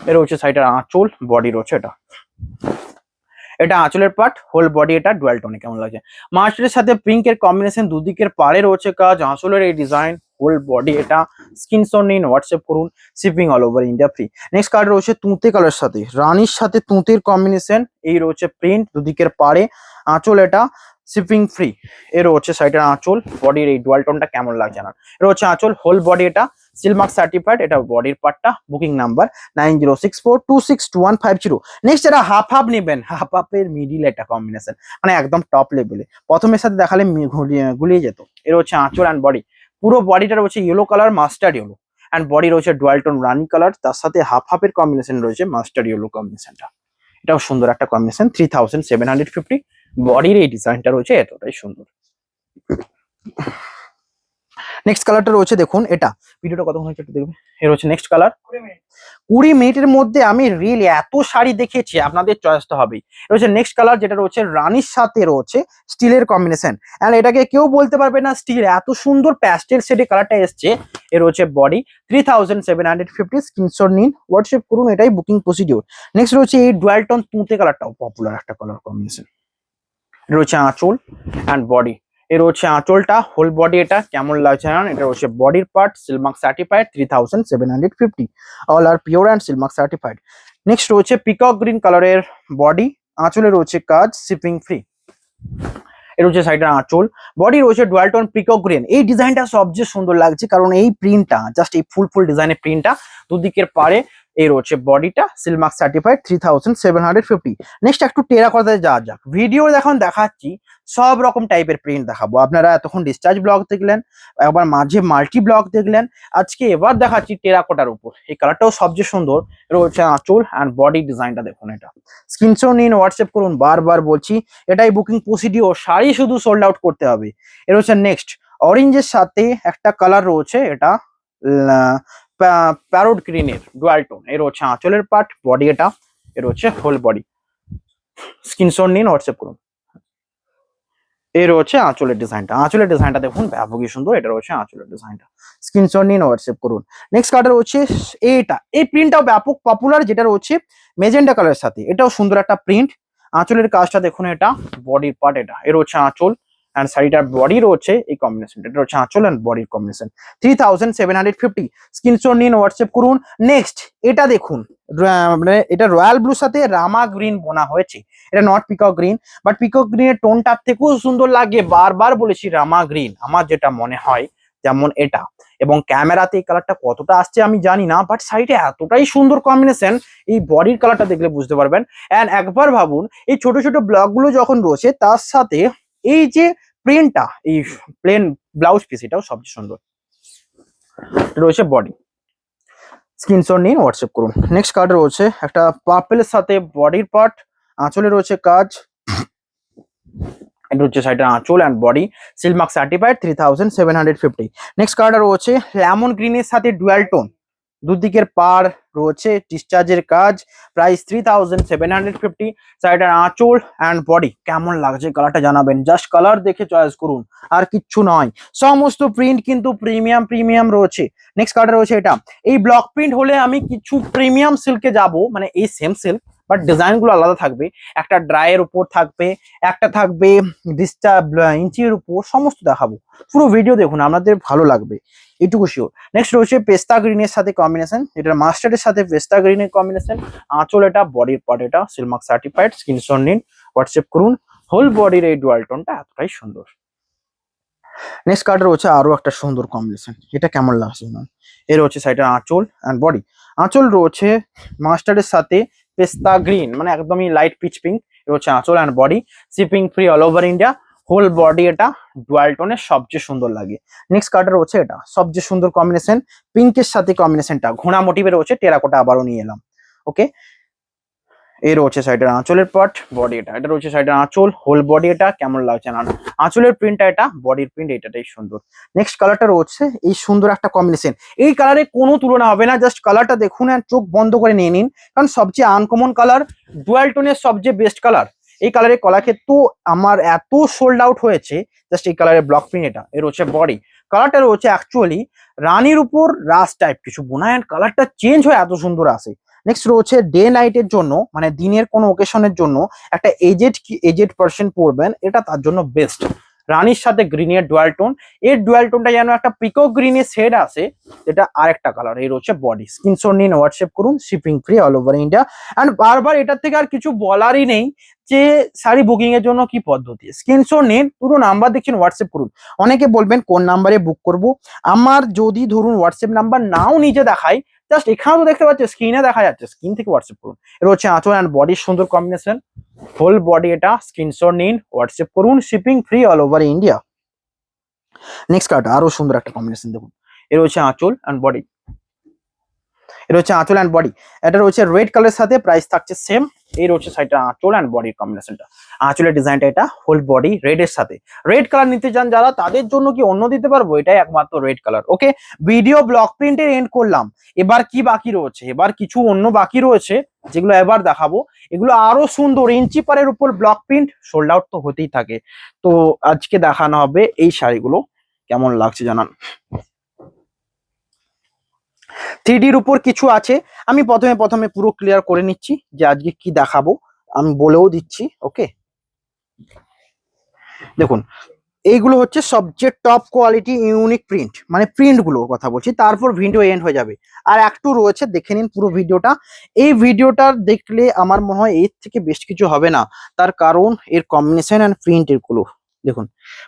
এর হচ্ছে সাইডের আঁচল, বডি রয়েছে এটা আঁচলের পার্ট, হোল বডি, এটা ডুয়াল টোনে। কেমন লাগছে মাস্টারের সাথে পিঙ্কের কম্বিনেশন, দুদিকের পাড়ে রয়েছে কাজ, আঁচলের এই ডিজাইন, হোল বডি। এটা স্ক্রিনশট নিন, হোয়াটসঅ্যাপ করুন, shipping all over India free. Next colour রয়েছে তুঁতে কালার সাথে রানীর সাথে তুঁতের কম্বিনেশন, এই রয়েছে প্রিন্ট, দুদিকের পাড়ে আঁচল, এটা শিপিং ফ্রি। এর হচ্ছে সাইডের আঁচল, বডির এই ডুয়াল টোনটা কেমন লাগছে না। এর হচ্ছে আঁচল, হোল বডি এটা সিলমার্ক সার্টিফাইড, এটা বডির পার্টটা। Booking number 9064262150। নেক্সট যারা হাফ হাফ নেবেন, হাফ হাফের মিডিল একটা কম্বিনেশন, মানে একদম টপ লেভেলে, প্রথমের সাথে দেখালে গুলিয়ে যেত। এর হচ্ছে আঁচল অ্যান্ড বডি, পুরো বডিটা রয়েছে yellow colour, mustard yellow, and body রয়েছে ডুয়াল টোন রানি কালার, তার সাথে হাফ হাফের কম্বিনেশন রয়েছে মাস্টার্ড ইয়েলো কম্বিনেশনটা। এটাও সুন্দর একটা কম্বিনেশন, 3750। বডির এই ডিজাইনটা রয়েছে এতটাই সুন্দর। নেক্সট কালারটা রয়েছে দেখুন, এটা ভিডিওটা কতক্ষণ হচ্ছে একটু দেখবে। এর হচ্ছে নেক্সট কালার। 20 মিনিটের মধ্যে আমি রিয়েল এত শাড়ি দেখেছি, আপনাদের চয়েস তো হবেই। এটা হচ্ছে নেক্সট কালার, যেটা রয়েছে রানীর সাথে রয়েছে স্টিলের কম্বিনেশন, এন্ড এটাকে কেউ বলতে পারবে না স্টিল, এত সুন্দর প্যাস্টেল শেডে কালারটা এসছে। এর হচ্ছে বডি 3750। স্ক্রিনশট নিন, হোয়াটসঅ্যাপ করুন, এটাই বুকিং প্রসিডিওর। নেক্সট রয়েছে এই ডুয়াল টোন তুঁতে কালারটাও পপুলার একটা কালার কম্বিনেশন। এটা হচ্ছে আঁচল অ্যান্ড বডি। এর হচ্ছে আঁচলটা, হোল বডি, এটা কেমন লাগছে না। এটা হচ্ছে বডির part, silk mark certified, 3750। All are pure and silk mark certified. Next রয়েছে পিকক গ্রিন কালারের বডি, আঁচলে রয়েছে কাজ, শিপিং ফ্রি। এর হচ্ছে সাইডের আঁচল, বডি রয়েছে ডুয়াল টোন পিকক গ্রিন। এই ডিজাইনটা সবচেয়ে সুন্দর লাগছে, কারণ এই প্রিন্টটা জাস্ট এই ফুল ডিজাইনের প্রিন্টটা দুদিকের পারে। এই রয়েছে বডিটা, সিলমার্ক সার্টিফাইড, 3750। নেক্সট একটু টেরাকোটাতে যাওয়া যাক। ভিডিও এখন দেখাচ্ছি সব রকম টাইপের প্রিন্ট দেখাবো। আপনারা এতক্ষণ ডিসচার্জ ব্লগ দেখলেন, একবার মাঝে মাল্টি ব্লগ দেখলেন, আজকে এবার দেখাচ্ছি টেরাকোটার উপর। এই কালারটাও সবচেয়ে সুন্দর। এটা হচ্ছে আঁচল অ্যান্ড বডি ডিজাইনটা দেখুন। এটা স্ক্রিনশট নিন, হোয়াটসঅ্যাপ করুন, বারবার বলছি এটাই বুকিং প্রসিডিওর, শাড়ি শুধু সোল্ড আউট করতে হবে। এর হচ্ছে নেক্সট অরেঞ্জের সাথে একটা কালার রয়েছে, এটা প্যারোট গ্রিনের ডুয়াল টোন। এর হচ্ছে আঁচলের পার্ট, বডি এটা। এর হচ্ছে হোল বডি। স্ক্রিনশট নিন, হোয়াটসঅ্যাপ করুন। এর হচ্ছে আঁচলের ডিজাইনটা, আঁচলের ডিজাইনটা দেখুন ব্যাপকই সুন্দর। এটা হচ্ছে আঁচলের ডিজাইনটা, স্ক্রিনশট নিন, হোয়াটসঅ্যাপ করুন। নেক্সট কালার হচ্ছে এইটা, এই প্রিন্টটাও ব্যাপক পপুলার, যেটা হচ্ছে মেজেন্ডা কালারের সাথে। এটাও সুন্দর একটা প্রিন্ট। আঁচলের কাজটা দেখুন, এটা বডির পার্ট, এটা। এর হচ্ছে আঁচল অ্যান্ড শাড়িটার বডি রয়েছে এই কম্বিনেশন। এটা হচ্ছে আঁচল অ্যান্ড বডির কম্বিনেশন, 3750। স্ক্রিনশট নিন, হোয়াটসঅ্যাপ করুন। নেক্সট এটা দেখুন, মানে এটা রয়্যাল ব্লুর সাথে রামা গ্রিন বোনা হয়েছে। এটা not peacock green, but peacock গ্রিনের টোনটার থেকেও সুন্দর লাগে। বারবার বলেছি রামা গ্রিন, আমার যেটা মনে হয় যেমন এটা। এবং ক্যামেরাতে এই কালারটা কতটা আসছে আমি জানি না, বাট সাইডে এতটাই সুন্দর কম্বিনেশন, এই বডির কালারটা দেখলে বুঝতে পারবেন। অ্যান্ড একবার ভাবুন, এই ছোট ছোট ব্লকগুলো যখন রয়েছে, তার সাথে এই যে প্রিন্টটা, এই প্লেন ব্লাউজ পিস, এটাও সবচেয়ে সুন্দর রয়েছে বডি। স্ক্রিনশট নিন, হোয়াটসঅ্যাপ করুন। নেক্সট কার্ড রয়েছে একটা পার্পেলের সাথে বডির পার্ট, আঁচলে রয়েছে কাজ। এটা হচ্ছে সাইডের আঁচল and body, silk mark certified, 3750। Next কালারটা রয়েছে লেমন গ্রিনের সাথে ডুয়াল টোন, দুদিকের পার রয়েছে ডিসচার্জের কাজ, প্রাইস 3750। সাইডের আঁচল অ্যান্ড বডি কেমন লাগছে কালারটা জানাবেন, জাস্ট কালার দেখে চয়েস করুন, আর কিচ্ছু নয়। সমস্ত প্রিন্ট কিন্তু প্রিমিয়াম রয়েছে। নেক্সট কালারটা রয়েছে এটা, এই ব্লক প্রিন্ট হলে আমি কিছু প্রিমিয়াম সিল্কে যাব, মানে এই সেম সিল্ক বাট ডিজাইন গুলো আলাদা থাকবে। একটা ড্রাইয়ের উপর থাকবে, একটা থাকবে ডিস্টার্ব ইঞ্চির উপর, সমস্ত দেখাবো। পুরো ভিডিও দেখুন, আপনাদের ভালো লাগবে, এইটুকু শিওর। নেক্সট রয়েছে পেস্তা গ্রিনের সাথে কম্বিনেশন, এটা মাস্টার্ডের সাথে পেস্তা গ্রিনের কম্বিনেশন। আঁচল এটা, বডির পার্ট এটা, সিলমার্ক সার্টিফাইড। স্ক্রিনশট নিন, হোয়াটসঅ্যাপ করুন। হোল বডির এই ডুয়াল টোনটা এতটাই সুন্দর। নেক্সট কার্ড রয়েছে আরো একটা সুন্দর কম্বিনেশন, এটা কেমন লাগছে না। এর হচ্ছে সাইডের আঁচল অ্যান্ড বডি, আঁচল রয়েছে মাস্টার্ডের সাথে পেস্তা গ্রিন, মানে একদমই লাইট পিচ পিঙ্ক। এর হচ্ছে আঁচল and body, shipping free all over India. Whole body এটা ডুয়াল টোনের, সবচেয়ে সুন্দর লাগে। নেক্সট কার্ডটা রয়েছে এটা, সবচেয়ে সুন্দর কম্বিনেশন, পিঙ্কের সাথে কম্বিনেশনটা ঘোড়া মোটিভে রয়েছে, টেরাকোটা আবারও নিয়ে এলাম। ওকে, এর হচ্ছে সাইডের আঁচলের পার্ট, বডি এটা। এটা রয়েছে সাইডের আঁচল, হোল বডি এটা কেমন লাগছে না। আঁচলের প্রিন্টটা এটা, বডির প্রিন্ট এটাই সুন্দর। নেক্সট কালারটা রয়েছে এই সুন্দর একটা কম্বিনেশন, এই কালারে কোনো তুলনা হবে না, জাস্ট কালারটা দেখুন আর চোখ বন্ধ করে নিয়ে নিন, কারণ সবচেয়ে আনকমন কালার, ডুয়াল টোনের সবচেয়ে বেস্ট কালার। এই কালারের কলাক্ষেত্র আমার এত সোল্ড আউট হয়েছে, জাস্ট এই কালারের ব্লক প্রিন্ট এটা। এর হচ্ছে বডি, কালারটা রয়েছে অ্যাকচুয়ালি রানীর উপর রাস টাইপ কিছু বোনা, অ্যান্ড কালারটা চেঞ্জ হয়ে এত সুন্দর আসে। নেক্সট রয়েছে ডে নাইটের জন্য, মানে দিনের কোনো ওকেশনের জন্য একটা এজেড পার্সন পরবেন, এটা তার জন্য বেস্ট। রানীর সাথে গ্রিনের ডুয়াল টোন। এর ডুয়াল টোনটা যেন একটা পিকক গ্রিনের শেড আছে, যেটা আরেকটা কালার। এই হচ্ছে বডি। স্ক্রিনশট নিন, হোয়াটসঅ্যাপ করুন, shipping free all over India. And বারবার এটার থেকে আর কিছু বলারই নেই যে শাড়ি বুকিং এর জন্য কি পদ্ধতি। স্ক্রিনশট নিন, পুরো নাম্বার দেখছেন, হোয়াটসঅ্যাপ করুন। অনেকে বলবেন কোন নাম্বারে বুক করব। আমার যদি ধরুন হোয়াটসঅ্যাপ নাম্বার নাও নিজে দেখাই, জাস্ট এখানেও তো দেখতে পাচ্ছি, স্ক্রিনে দেখা যাচ্ছে, স্ক্রিন থেকে হোয়াটসঅ্যাপ করুন। এটা হচ্ছে আঁচল অ্যান্ড বডির সুন্দর কম্বিনেশন, হোল বডি। এটা স্ক্রিনশট নিন, হোয়াটসঅ্যাপ করুন, shipping free all over India. Next card আরো সুন্দর একটা কম্বিনেশন দেখুন। এটা হচ্ছে আঁচল অ্যান্ড বডি। এটা হচ্ছে আঁচল অ্যান্ড বডি। এটা রয়েছে রেড কালারের সাথে, প্রাইস থাকছে সেম। এই রয়েছে সাইডটা আঁচল অ্যান্ড বডির কম্বিনেশনটা। আঁচলের ডিজাইনটা এটা হোল বডি রেড এর সাথে। রেড কালার নিতে চান যারা, তাদের জন্য কি অন্য দিতে পারবো? এটাই একমাত্র রেড কালার। ওকে, ভিডিও ব্লক প্রিন্টের এন্ড করলাম। এবার কি বাকি রয়েছে? এবার কিছু অন্য বাকি রয়েছে, যেগুলো এবার দেখাবো। এগুলো আরো সুন্দর, ইঞ্চি পারের উপর ব্লক প্রিন্ট, সোল্ড আউট তো হতেই থাকে। তো আজকে দেখানো হবে এই শাড়িগুলো, কেমন লাগছে জানান। 3Dর উপর কিছু আছে, আমি প্রথমে পুরো ক্লিয়ার করে নিচ্ছি যে আজকে কি দেখাবো, আমি বলেও দিচ্ছি। ওকে, দেখুন এইগুলো হচ্ছে সবচেয়ে টপ কোয়ালিটি ইউনিক প্রিন্ট, মানে প্রিন্ট গুলো কথা বলছি, তারপর ভিডিও এন্ড হয়ে যাবে। আর একটু রয়েছে, দেখে নিন পুরো ভিডিওটা। এই ভিডিওটা দেখলে আমার মনে হয় এর থেকে বেশ কিছু হবে না, তার কারণ এর কম্বিনেশন অ্যান্ড প্রিন্ট এর গুলো দেখুন।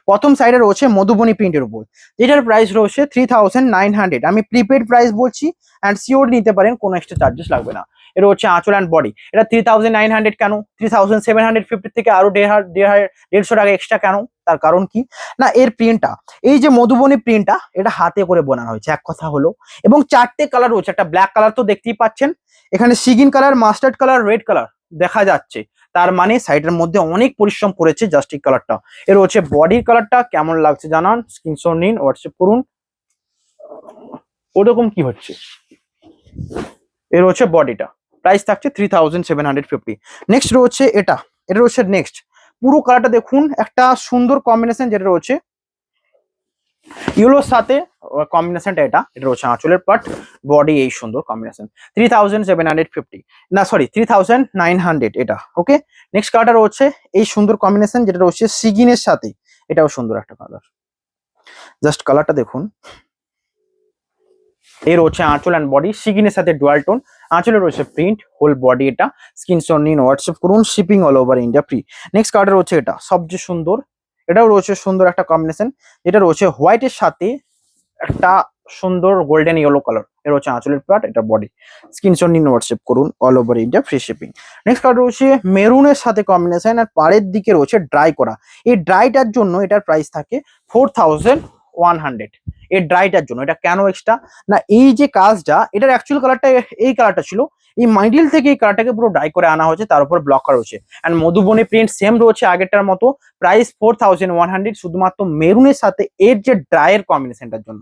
প্রথম সাইডে রয়েছে মধুবনী প্রিন্টের উপর, যেটার প্রাইস রয়েছে 3900। আমি প্রিপেড প্রাইস বলছি, অ্যান্ড সিওর নিতে পারেন, কোনো এক্সট্রা চার্জেস লাগবে না। এটা হচ্ছে আঁচল অ্যান্ড বডি। এটা 3900 কেন? 3750 থেকে আরো 150 টাকা এক্সট্রা কেন? তার কারণ কি না, এর প্রিন্টটা, এই যে মধুবনী প্রিন্টটা, এটা হাতে করে বানানো হয়েছে, এক কথা হলো। এবং 4টে কালার রয়েছে, একটা ব্ল্যাক কালার তো দেখতেই পাচ্ছেন, এখানে sea green colour, mustard colour, red colour দেখা যাচ্ছে। তার মানে সাইডের মধ্যে অনেক পরিশ্রম করেছে জাস্ট এই কালারটা। এর হচ্ছে বডির কালারটা, কেমন লাগছে জানান, স্ক্রিনশট নিন, হোয়াটসঅ্যাপ করুন। ওরকম কি হচ্ছে, এর হচ্ছে বডিটা, প্রাইস থাকছে 3750। নেক্সট রয়েছে এটা, এটা রয়েছে নেক্সট। পুরো কালারটা দেখুন, একটা সুন্দর কম্বিনেশন, যেটা রয়েছে ইয়েলোর সাথে কম্বিনেশনটা। এটা এটা রয়েছে আঁচলের পার্ট, বডি এই সুন্দর কম্বিনেশন। 3750, না সরি 3900 এটা। ওকে, নেক্সট কালারটা রয়েছে এই সুন্দর কম্বিনেশন, যেটা রয়েছে সিগিনের সাথে। এটাও সুন্দর একটা কালার, জাস্ট কালারটা দেখুন। এর হচ্ছে আঁচল অ্যান্ড বডি, সিগিনের সাথে ডুয়াল টোন। আঁচলে রয়েছে প্রিন্ট, হোল বডি। এটা স্ক্রিনশট নিন, হোয়াটসঅ্যাপ করুন, shipping all over India free. Next colour রয়েছে এটা, সবচেয়ে সুন্দর। এটাও রয়েছে সুন্দর একটা কম্বিনেশন, যেটা রয়েছে হোয়াইটের সাথে একটা সুন্দর গোল্ডেন ইয়েলো কালার। এর হচ্ছে আঁচলের পার্ট, এটা বডি। স্ক্রিনশট নিন, হোয়াটসঅ্যাপ করুন, all over India free shipping. Next colour রয়েছে মেরুনের সাথে কম্বিনেশন, আর পাড়ের দিকে রয়েছে ড্রাই করা। এই ড্রাইটার জন্য এটার প্রাইস থাকে 4100। এই ড্রাইটার জন্য এটা কেন এক্সট্রা না, এই যে কাজটা, এটার অ্যাকচুয়াল কালারটা এই কালারটা ছিল, এই মাইডিল থেকে এই কালারটাকে পুরো ডাই করে আনা হয়েছে, তার উপর ব্লক করা হয়েছে। এন্ড মধুবনী প্রিন্ট সেম রয়েছে আগেরটার মতো, প্রাইস 4100, শুধুমাত্র মেরুনের সাথে এর যে ড্রাইয়ের কম্বিনেশনটার জন্য।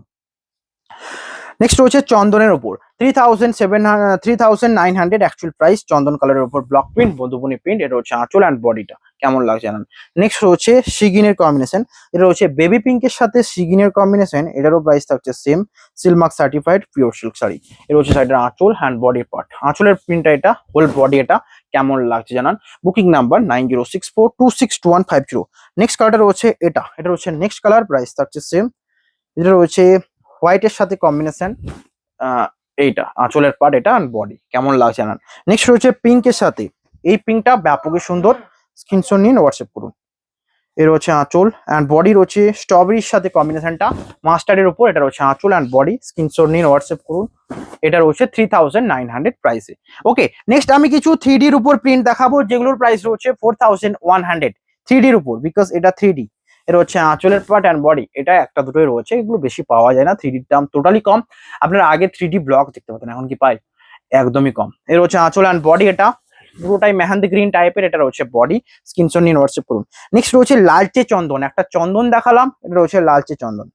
নেক্সট রয়েছে চন্দনের উপর, 3900 অ্যাকচুয়াল প্রাইস, চন্দন কালারের উপর ব্লক প্রিন্ট, মধুবনী প্রিন্ট। এটা হচ্ছে আঁচল অ্যান্ড বডিটা, কেমন লাগছে জানান। নেক্সট রয়েছে সিগিনের কম্বিনেশন, এটা রয়েছে বেবি পিঙ্কের সাথে সিগিনের কম্বিনেশন। এটারও প্রাইস থাকছে same, silk mark certified pure silk sari. এটা হচ্ছে সাইডের আঁচল অ্যান্ড বডির পার্ট, আঁচলের প্রিন্টটা এটা, হোল বডি। এটা কেমন লাগছে জানান। Booking number 9064262150। নেক্সট কালারটা রয়েছে এটা, এটা হচ্ছে নেক্সট কালার, প্রাইস থাকছে সেম। এটা রয়েছে হোয়াইটের সাথে কম্বিনেশন, এইটা আঁচলের পার্ট, এটা আর বডি, কেমন লাগছে জানান। নেক্সট রয়েছে পিঙ্কের সাথে, এই পিঙ্কটা ব্যাপকই সুন্দর, স্ক্রিনশট নিন, হোয়াটসঅ্যাপ করুন। এর হচ্ছে আঁচল অ্যান্ড বডি রয়েছে স্ট্রবেরির সাথে কম্বিনেশনটা, মাস্টার্ডের উপর। এটা রয়েছে আঁচল অ্যান্ড বডি, স্ক্রিনশট নিন, হোয়াটসঅ্যাপ করুন। এটা রয়েছে 3900 প্রাইসে। ওকে, নেক্সট আমি কিছু 3Dর উপর প্রিন্ট দেখাবো, যেগুলোর প্রাইস রয়েছে 4100 3Dর উপর, বিকজ এটা 3D। এটা হচ্ছে আঁচলের পার্ট অ্যান্ড বডি, এটা একটা দুটোই রয়েছে, এগুলো বেশি পাওয়া যায় না, 3Dর দাম টোটালি কম। আপনারা আগে 3D ব্লক দেখতে পাতেন, এখন কি পাই? একদমই কম। এর হচ্ছে আঁচল অ্যান্ড বডি, এটা পুরোটাই মেহান্দি গ্রিন টাইপের। এটা রয়েছে বডি, স্ক্রিনশট নিন, হোয়াটসঅ্যাপ করুন। নেক্সট রয়েছে লালচে চন্দন, একটা চন্দন দেখালাম, এটা রয়েছে লালচে চন্দন,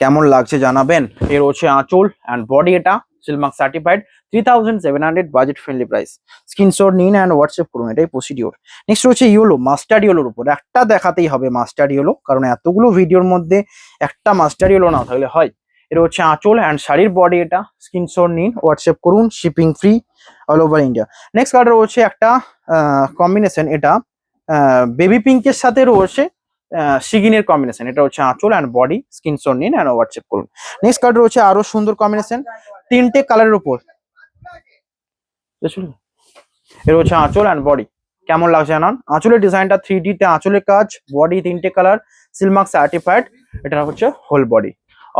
কেমন লাগছে জানাবেন। এর হচ্ছে আঁচল অ্যান্ড বডি, এটা Silk Mark certified, 3700 budget friendly price. Screenshot নিন অ্যান্ড হোয়াটসঅ্যাপ করুন, এটাই প্রসিডিওর। নেক্সট রয়েছে ইয়েলো, মাস্টার্ড ইয়েলোর উপর। একটা দেখাতেই হবে মাস্টার্ড ইয়েলো, কারণ এতগুলো ভিডিওর মধ্যে একটা মাস্টার্ড ইয়েলো না থাকলে হয়। এটা হচ্ছে আঁচল অ্যান্ড শাড়ির বডি, এটা স্ক্রিনশট নিন, হোয়াটসঅ্যাপ করুন, shipping free all over India. Next colour রয়েছে একটা কম্বিনেশন, এটা বেবি পিঙ্কের সাথে রয়েছে সিগিনের কম্বিনেশন। এটা হচ্ছে আঁচল অ্যান্ড বডি, স্ক্রিনশট নিন অ্যান্ড হোয়াটসঅ্যাপ করুন। নেক্সট কালার রয়েছে আরো সুন্দর কম্বিনেশন, তিনটে কালারের উপর। এটা হচ্ছে আঁচল অ্যান্ড বডি, কেমন লাগছে জানান। আঁচলের ডিজাইনটা 3D তে আঁচলের কাজ, বডি তিনটে কালার, সিলমার্ক সার্টিফাইড। এটা হচ্ছে whole body,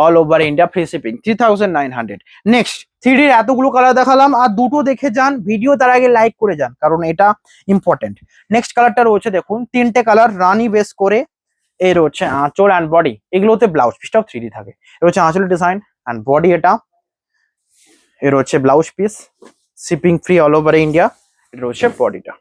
all over India, free shipping, 3900। Next 3D র এতগুলো কালার দেখালাম, আর দুটো দেখে যান ভিডিও, তার আগে লাইক করে যান কারণ এটা ইম্পর্টেন্ট। নেক্সট কালারটা রয়েছে দেখুন, তিনটে কালার রানি বেস করে, এই রয়েছে আঁচল অ্যান্ড বডি। এগুলোতে ব্লাউজ পিসটাও 3D থাকে। এটা হচ্ছে আঁচলের ডিজাইন অ্যান্ড বডি, এটা এর হচ্ছে blouse piece, shipping free all over India. এটা হচ্ছে বডিটা।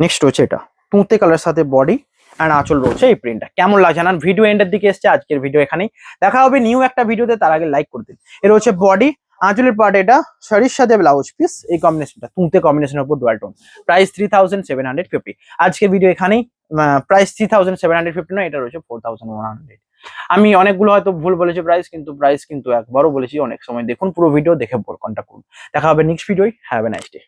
নেক্সট হচ্ছে এটা তুঁতে কালার সাথে বডি অ্যান্ড আঁচল রয়েছে এই প্রিন্টটা। কেমন লাগছে জানান। ভিডিও এন্ডের দিকে এসছে আজকের ভিডিও এখানেই, দেখা হবে নিউ একটা ভিডিওতে, তার আগে লাইক করে দিন। এর হচ্ছে বডি, আঁচলের পার্ট এটা, শাড়ির সাথে ব্লাউজ পিস, এই কম্বিনেশনটা তুঁতে কম্বিনেশনের উপর ডুয়াল টোন। প্রাইস 3750। আজকের ভিডিও এখানেই, প্রাইস 3750 নয়, এটা রয়েছে 4100। আমি অনেকগুলো হয়তো ভুল বলেছি প্রাইস কিন্তু একবারও বলেছি, অনেক সময় দেখুন পুরো ভিডিও দেখে কন্ট্যাক্ট করুন। দেখা হবে next video. Have a nice day.